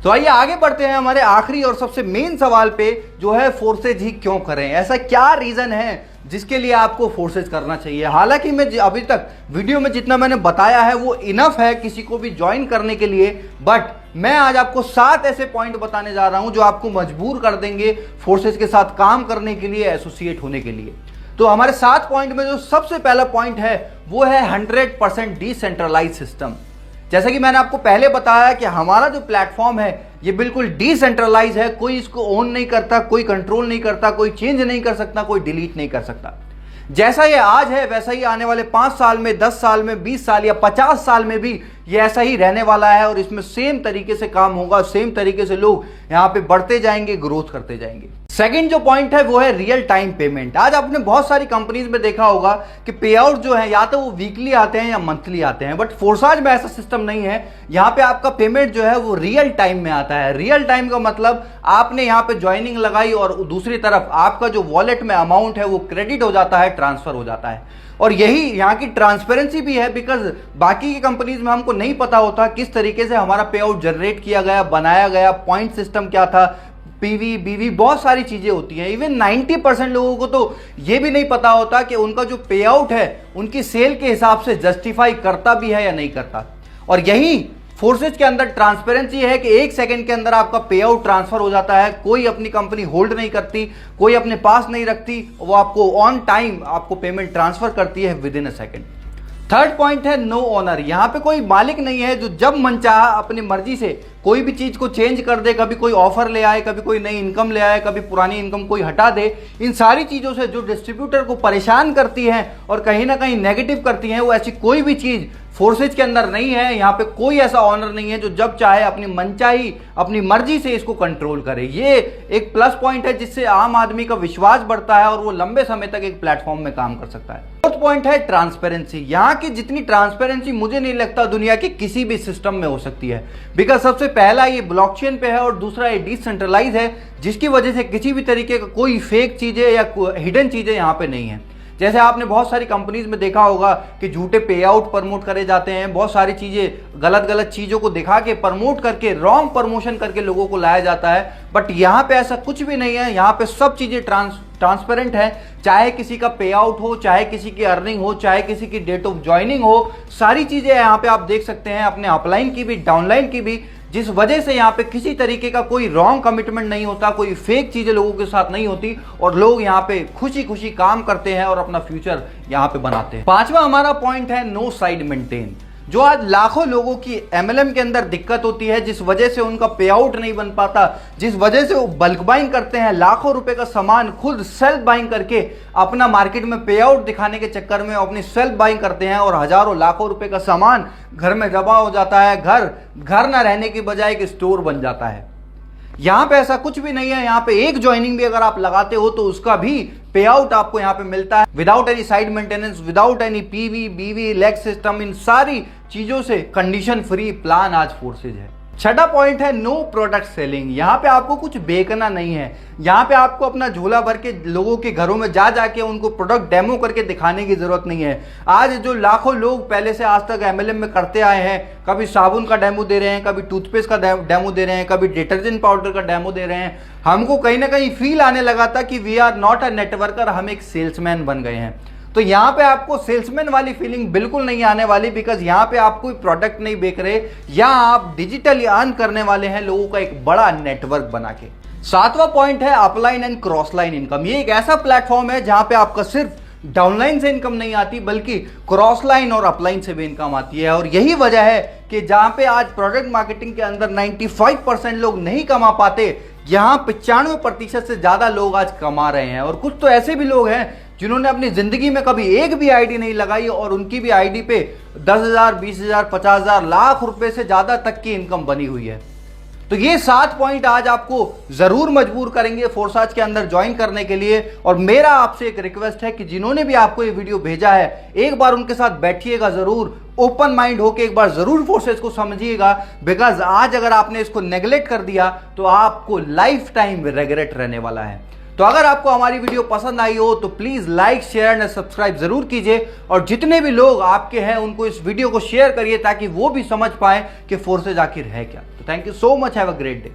तो आइए आगे बढ़ते हैं हमारे आखिरी और सबसे मेन सवाल पे, जो है फोर्सेज ही क्यों करें। ऐसा क्या रीजन है जिसके लिए आपको फोर्सेज करना चाहिए। हालांकि मैं अभी तक वीडियो में जितना मैंने बताया है वो इनफ है किसी को भी ज्वाइन करने के लिए, बट मैं आज आपको 7 ऐसे पॉइंट बताने जा रहा हूं जो आपको मजबूर कर देंगे फोर्सेज के साथ काम करने के लिए, एसोसिएट होने के लिए। तो हमारे 7 पॉइंट में जो सबसे पहला पॉइंट है वो है 100% डिसेंट्रलाइज सिस्टम। जैसा कि मैंने आपको पहले बताया कि हमारा जो प्लेटफॉर्म है ये बिल्कुल डिसेंट्रलाइज है, कोई इसको ओन नहीं करता, कोई कंट्रोल नहीं करता, कोई चेंज नहीं कर सकता, कोई डिलीट नहीं कर सकता। जैसा ये आज है वैसा ही आने वाले 5 साल में, 10 साल में, 20 साल या 50 साल में भी ये ऐसा ही रहने वाला है और इसमें सेम तरीके से काम होगा, सेम तरीके से लोग यहां पे बढ़ते जाएंगे, ग्रोथ करते जाएंगे। सेकंड जो पॉइंट है वो है रियल टाइम पेमेंट। आज आपने बहुत सारी कंपनीज में देखा होगा कि पे आउट जो है या तो वो वीकली आते हैं या मंथली आते हैं, बट फोर्साज में ऐसा सिस्टम नहीं है। यहां पे आपका पेमेंट जो है वो रियल टाइम में आता है। रियल टाइम का मतलब आपने यहां पे ज्वाइनिंग लगाई और दूसरी तरफ आपका जो वॉलेट में अमाउंट है वो क्रेडिट हो जाता है, ट्रांसफर हो जाता है। और यही यहाँ की ट्रांसपेरेंसी भी है, बिकॉज बाकी की कंपनीज में हमको नहीं पता होता किस तरीके से हमारा पे आउट जनरेट किया गया, बनाया गया, पॉइंट सिस्टम क्या था, पीवी बीवी बहुत सारी चीजें होती हैं। इवन 90% लोगों को तो ये भी नहीं पता होता कि उनका जो पे आउट है उनकी सेल के हिसाब से जस्टिफाई करता भी है या नहीं करता। और यही फोर्सेज के अंदर ट्रांसपेरेंसी है कि 1 सेकंड के अंदर आपका पे आउट ट्रांसफर हो जाता है। कोई अपनी कंपनी होल्ड नहीं करती, कोई अपने पास नहीं रखती, वो आपको ऑन टाइम आपको पेमेंट ट्रांसफर करती है with in a second. Third point है नो ओनर। यहां पे कोई मालिक नहीं है जो जब मन चाहा अपनी मर्जी से कोई भी चीज को चेंज कर दे, कभी कोई ऑफर ले आए, कभी कोई नई इनकम ले आए, कभी पुरानी इनकम कोई हटा दे। इन सारी चीजों से जो डिस्ट्रीब्यूटर को परेशान करती है और कहीं ना कहीं नेगेटिव करती है, वो ऐसी कोई भी चीज फोर्सेज के अंदर नहीं है। यहां पे कोई ऐसा ऑनर नहीं है जो जब चाहे अपनी मनचाही अपनी मर्जी से इसको कंट्रोल करे। ये एक प्लस पॉइंट है जिससे आम आदमी का विश्वास बढ़ता है और वो लंबे समय तक एक प्लेटफॉर्म में काम कर सकता है। फोर्थ पॉइंट है ट्रांसपेरेंसी। यहां की जितनी ट्रांसपेरेंसी मुझे नहीं लगता दुनिया के किसी भी सिस्टम में हो सकती है, बिकॉज सबसे पहला ये ब्लॉकचेन पे है और दूसरा ये डिसेंट्रलाइज है, जिसकी वजह से किसी भी तरीके का कोई फेक चीजें या हिडन चीजें यहां पे नहीं है। जैसे आपने बहुत सारी कंपनीज में देखा होगा कि झूठे पे आउट प्रमोट करे जाते हैं, बहुत सारी चीजें गलत चीजों को दिखा के प्रमोट करके रॉन्ग प्रमोशन करके लोगों को लाया जाता है। बट यहाँ पे ऐसा कुछ भी नहीं है। यहाँ पे सब चीजें ट्रांसपेरेंट है। चाहे किसी का पे आउट हो, चाहे किसी की अर्निंग हो, चाहे किसी की डेट ऑफ ज्वाइनिंग हो, सारी चीजें यहाँ पे आप देख सकते हैं, अपने अपलाइन की भी डाउनलाइन की भी, जिस वजह से यहाँ पे किसी तरीके का कोई रॉन्ग कमिटमेंट नहीं होता, कोई फेक चीजें लोगों के साथ नहीं होती और लोग यहाँ पे खुशी खुशी काम करते हैं और अपना फ्यूचर यहाँ पे बनाते हैं। 5वां हमारा पॉइंट है नो साइड मेंटेन। जो आज लाखों लोगों की एमएलएम के अंदर दिक्कत होती है, जिस वजह से उनका पे आउट नहीं बन पाता, जिस वजह से वो बल्क बाइंग करते हैं, लाखों रुपए का सामान खुद सेल्फ बाइंग करके अपना मार्केट में पे आउट दिखाने के चक्कर में अपनी सेल्फ बाइंग करते हैं और हजारों लाखों रुपए का सामान घर में जमा हो जाता है। घर ना रहने की बजाय एक स्टोर बन जाता है। यहां पे ऐसा कुछ भी नहीं है। यहां पे एक ज्वाइनिंग भी अगर आप लगाते हो तो उसका भी पे आउट आपको यहां पे मिलता है without any side maintenance, without any PV बीवी लेग सिस्टम। इन सारी चीजों से कंडीशन फ्री प्लान आज फोर्सेज है। 6वां पॉइंट है नो प्रोडक्ट सेलिंग। यहां पे आपको कुछ बेचना नहीं है। यहां पे आपको अपना झोला भर के लोगों के घरों में जाके उनको प्रोडक्ट डेमो करके दिखाने की जरूरत नहीं है। आज जो लाखों लोग पहले से आज तक एमएलएम में करते आए हैं, कभी साबुन का डेमो दे रहे हैं, कभी टूथपेस्ट का डेमो दे रहे हैं, कभी डिटर्जेंट पाउडर का डेमो दे रहे हैं, हमको कहीं ना कहीं फील आने लगा था कि we are not a networker, हम एक सेल्समैन बन गए हैं। तो यहां पे आपको सेल्समैन वाली फीलिंग बिल्कुल नहीं आने वाली, बिकॉज यहां पे आप कोई प्रोडक्ट नहीं बेच रहे, या आप डिजिटली अर्न करने वाले हैं लोगों का एक बड़ा नेटवर्क बना के। 7वां पॉइंट है upline and cross line income. ये एक ऐसा प्लेटफॉर्म है जहां पे आपका सिर्फ डाउनलाइन से इनकम नहीं आती, बल्कि क्रॉस लाइन और अपलाइन से भी इनकम आती है। और यही वजह है कि जहां पे आज प्रोडक्ट मार्केटिंग के अंदर 95% लोग नहीं कमा पाते, यहां 95% से ज्यादा लोग आज कमा रहे हैं। और कुछ तो ऐसे भी लोग हैं जिन्होंने अपनी जिंदगी में कभी एक भी आईडी नहीं लगाई और उनकी भी आईडी पे 10,000, 20,000, 50,000, लाख रुपए से ज्यादा तक की इनकम बनी हुई है। तो ये 7 पॉइंट आज आपको जरूर मजबूर करेंगे फोर्साज के अंदर ज्वाइन करने के लिए। और मेरा आपसे एक रिक्वेस्ट है कि जिन्होंने भी आपको ये वीडियो भेजा है, एक बार उनके साथ बैठिएगा जरूर, ओपन माइंड होके एक बार जरूर फोर्सेज को समझिएगा। बिकॉज आज अगर आपने इसको नेग्लेक्ट कर दिया तो आपको लाइफ टाइम रिग्रेट रहने वाला है। तो अगर आपको हमारी वीडियो पसंद आई हो तो please like share and subscribe जरूर कीजिए, और जितने भी लोग आपके हैं उनको इस वीडियो को शेयर करिए ताकि वो भी समझ पाए कि फोर्सेज आखिर है क्या। तो thank you so much, have a great day.